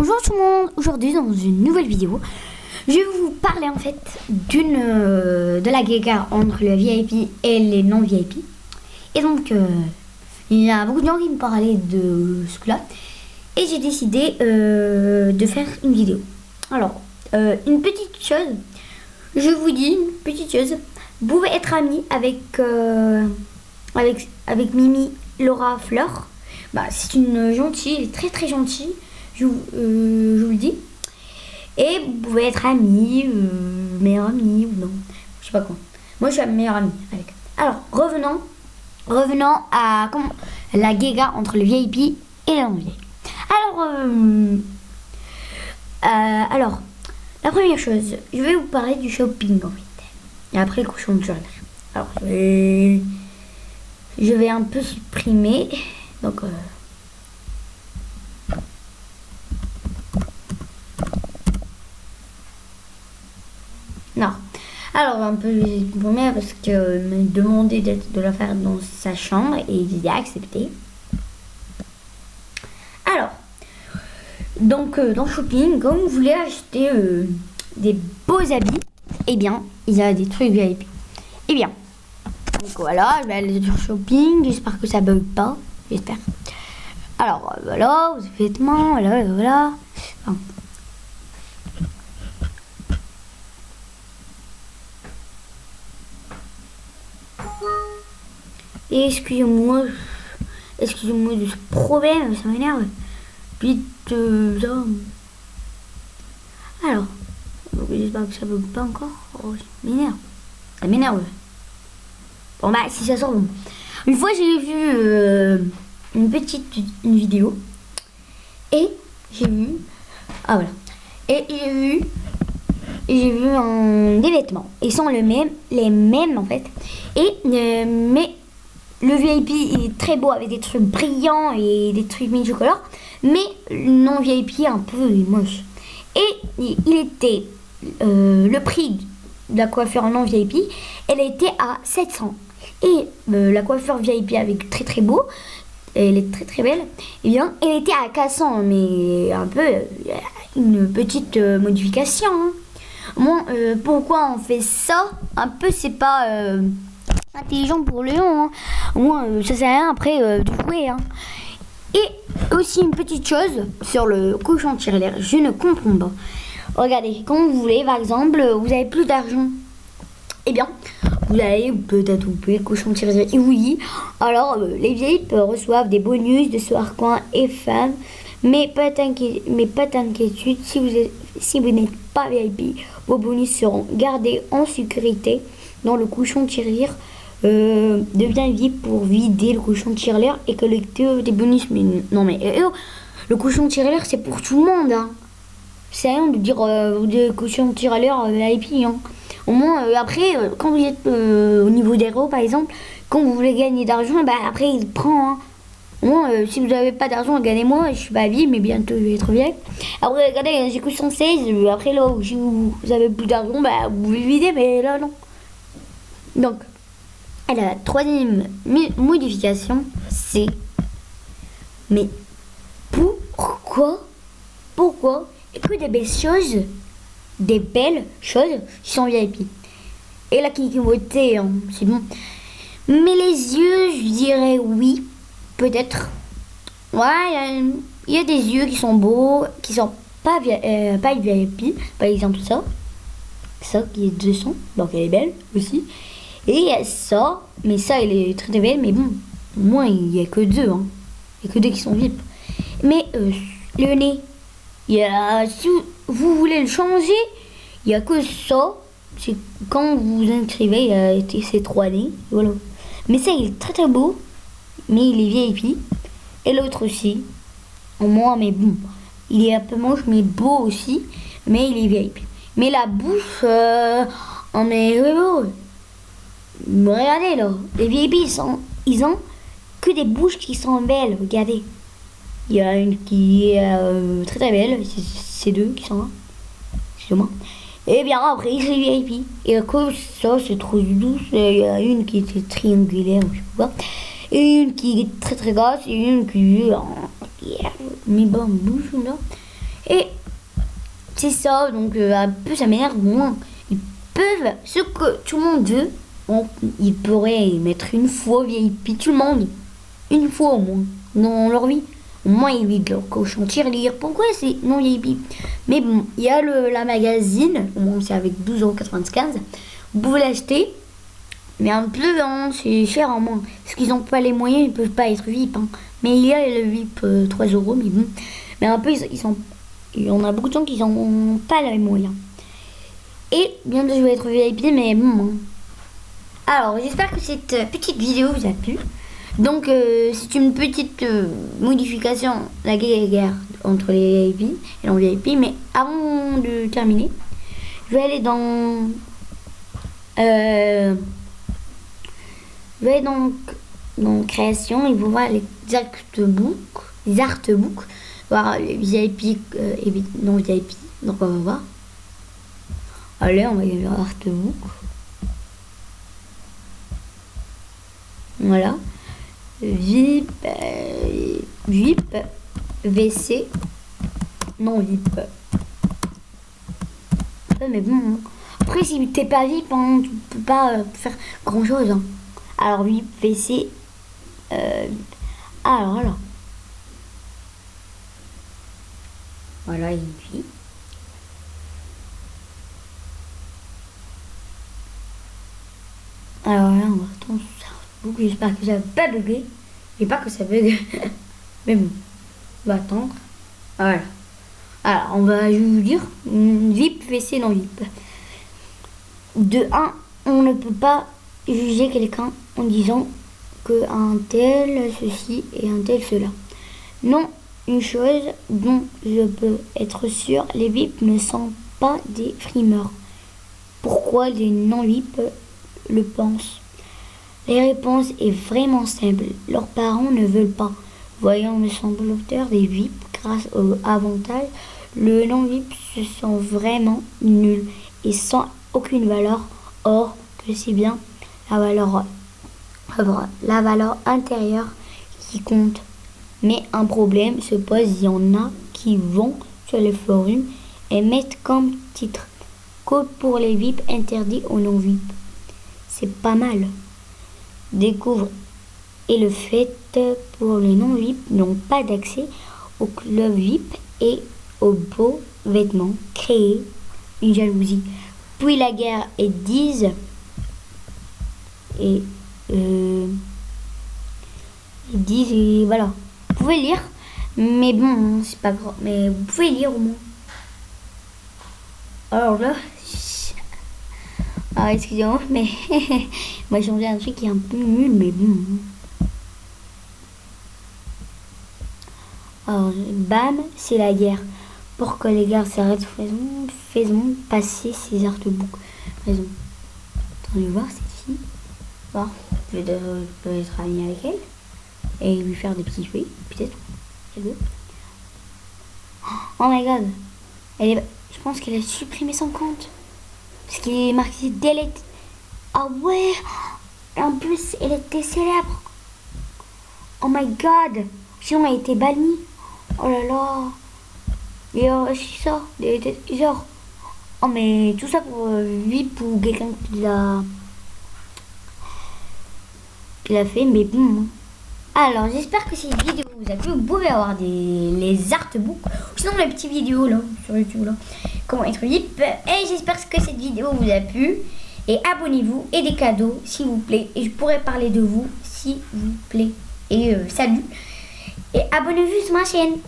Bonjour tout le monde, aujourd'hui dans une nouvelle vidéo, je vais vous parler en fait de la guéguerre entre les VIP et les non VIP. Et donc il y a beaucoup de gens qui me parlaient de ce coup là et j'ai décidé de faire une vidéo. Alors une petite chose, je vous dis une petite chose, vous pouvez être amis avec Mimi Laura Fleur. C'est une gentille, elle est très très gentille, je vous le dis. Et vous pouvez être amis, meilleurs amis ou non, je sais pas quoi. Moi je suis meilleure amie avec. Alors revenons à la guéguerre entre le VIP et les non-VIP. Alors la première chose, je vais vous parler du shopping en fait. Et après le cochon de journal. Alors je vais un peu supprimer. Donc non. Alors un peu supprimer parce que me demandait de la faire dans sa chambre et il a accepté. Alors donc dans le shopping, comme vous voulez acheter des beaux habits, eh bien il y a des trucs VIP. Eh bien donc voilà, je vais aller sur shopping, j'espère que ça bug pas, j'espère. Alors voilà, vos vêtements, voilà. Enfin. Et excusez-moi de ce problème, ça m'énerve. Puis ça. Alors, j'espère que ça bug pas encore. Oh, ça m'énerve. Bon si ça sort bon. Une fois j'ai vu une vidéo et j'ai vu j'ai vu des vêtements. Ils sont les mêmes en fait. Et mais le VIP il est très beau avec des trucs brillants et des trucs multicolores, mais le non VIP un peu moche. Et il était le prix de la coiffure non VIP, elle était à 700. Et la coiffure VIP avec très très beau, elle est très très belle, et bien elle était à 400, mais un peu une petite modification. Bon, pourquoi on fait ça? Un peu c'est pas intelligent pour le lion. Hein. Au moins ça sert à rien après de jouer. Hein. Et aussi une petite chose sur le cochon tirelire, je ne comprends pas. Regardez, quand vous voulez, par exemple, vous avez plus d'argent. Eh bien, vous allez peut-être le cochon tirelire. Et oui, alors les VIP reçoivent des bonus de soir coin et femmes. Mais pas d'inquiétude, si vous n'êtes pas VIP, vos bonus seront gardés en sécurité dans le cochon tirelire. Devient VIP pour vider le cochon tirelire et collecter des bonus. Mais non mais le cochon tirelire c'est pour tout le monde. Hein. C'est rien de dire des cochons tirelire VIP. Hein. Au moins après quand vous êtes au niveau des héros par exemple, quand vous voulez gagner d'argent, après il prend. Hein. Au moins si vous n'avez pas d'argent, gagnez-moi. Je suis pas VIP mais bientôt je vais être VIP. Après regardez, j'ai que 116. Après là si vous avez plus d'argent, vous pouvez vider, mais là non. Donc la troisième modification, c'est mais pourquoi que des belles choses qui sont VIP. Et la qui votait, hein, c'est bon. Mais les yeux, je dirais oui, peut-être. Ouais, il y a des yeux qui sont beaux, qui sont pas VIP. Par exemple ça qui est 200, donc elle est belle aussi. Et il y a ça, mais ça elle est très belle, mais bon, au moins il n'y a que deux, hein. Il n'y a que deux qui sont VIP. Mais le nez, si vous voulez le changer, il n'y a que ça. C'est quand vous vous inscrivez, il y a ces trois nez, voilà. Mais ça il est très très beau, mais il est VIP. Et l'autre aussi, au moins, mais bon, il est un peu moche, mais beau aussi, mais il est VIP. Mais la bouche, on est beau. Regardez là, les VIP ils ont que des bouches qui sont belles, regardez. Il y a une qui est très très belle, c'est deux qui sont là, excusez-moi. Et bien après c'est VIP. Et à cause ça c'est trop douce, il y a une qui était triangulaire, je sais pas. Et une qui est très très grasse et une qui est mais bon bouche là. Et c'est ça, donc un peu ça m'énerve moins. Ils peuvent, ce que tout le monde veut, ils pourraient mettre une fois VIP, tout le monde, une fois au moins, dans leur vie. Au moins ils vident leur cochon tirelire. Pourquoi c'est non VIP? Mais bon, il y a la magazine, bon, c'est avec 12,95 €. Vous pouvez l'acheter, mais un peu, hein, c'est cher en moins. Parce qu'ils n'ont pas les moyens, ils peuvent pas être VIP. Hein. Mais il y a le VIP 3 €, mais bon. Mais un peu, il y en a beaucoup de gens qui n'ont pas les moyens. Et bientôt je vais être VIP, mais bon. Alors, j'espère que cette petite vidéo vous a plu. Donc, c'est une petite modification, la guerre entre les VIP et non VIP. Mais avant de terminer, je vais aller dans... dans création et vous voir les artbooks, voir les VIP et non VIP. Donc, on va voir. Allez, on va y aller artbook. Voilà. VIP, WC, non VIP. Mais bon, après si t'es pas VIP, hein, tu peux pas faire grand chose. Hein. Alors VIP, WC, alors voilà. Voilà, une vie. Alors là, on va attendre ça. J'espère que ça va pas bugger. Et pas que ça bug. Mais bon, on va attendre. Voilà. Alors, je vais vous dire, VIP, WC, non VIP. De 1, on ne peut pas juger quelqu'un en disant que un tel ceci et un tel cela. Non, une chose dont je peux être sûr, les VIP ne sont pas des frimeurs. Pourquoi les non-VIP le pensent? Les réponses est vraiment simple. Leurs parents ne veulent pas. Voyant le semblanteur des VIP grâce au avantage, le non-VIP se sent vraiment nul et sans aucune valeur. Or que c'est bien la valeur intérieure qui compte. Mais un problème se pose, il y en a qui vont sur les forums et mettent comme titre code pour les VIP interdit aux non-VIP. C'est pas mal. Découvre et le fait pour les non-VIP n'ont pas d'accès au club VIP et aux beaux vêtements, créer une jalousie. Puis la guerre et disent et voilà. Vous pouvez lire, mais bon, c'est pas grave. Mais vous pouvez lire au moins. Alors là, excusez-moi, mais moi j'ai changé un truc qui est un peu nul, mais bon. Alors, bam, c'est la guerre. Pour que les gars s'arrêtent, faisons passer ces artbooks. Raison. Attendez voir cette fille. Voir, je vais être ami avec elle. Et lui faire des petits jouets, peut-être. Oh my god. Je pense qu'elle a supprimé son compte. Parce qu'il est marqué delete. Ah ouais. En plus, elle était célèbre. Oh my god. Sinon, elle a été bannie. Oh là là. Et c'est ça. Genre. Oh mais tout ça pour VIP ou quelqu'un qui l'a fait. Mais bon. Alors, j'espère que cette vidéo vous a plu. Vous pouvez avoir les artbooks. Ou sinon, les petites vidéos là, sur YouTube là. Comment être VIP. Et j'espère que cette vidéo vous a plu. Et abonnez-vous. Et des cadeaux, s'il vous plaît. Et je pourrais parler de vous, s'il vous plaît. Et salut. Et abonnez-vous sur ma chaîne.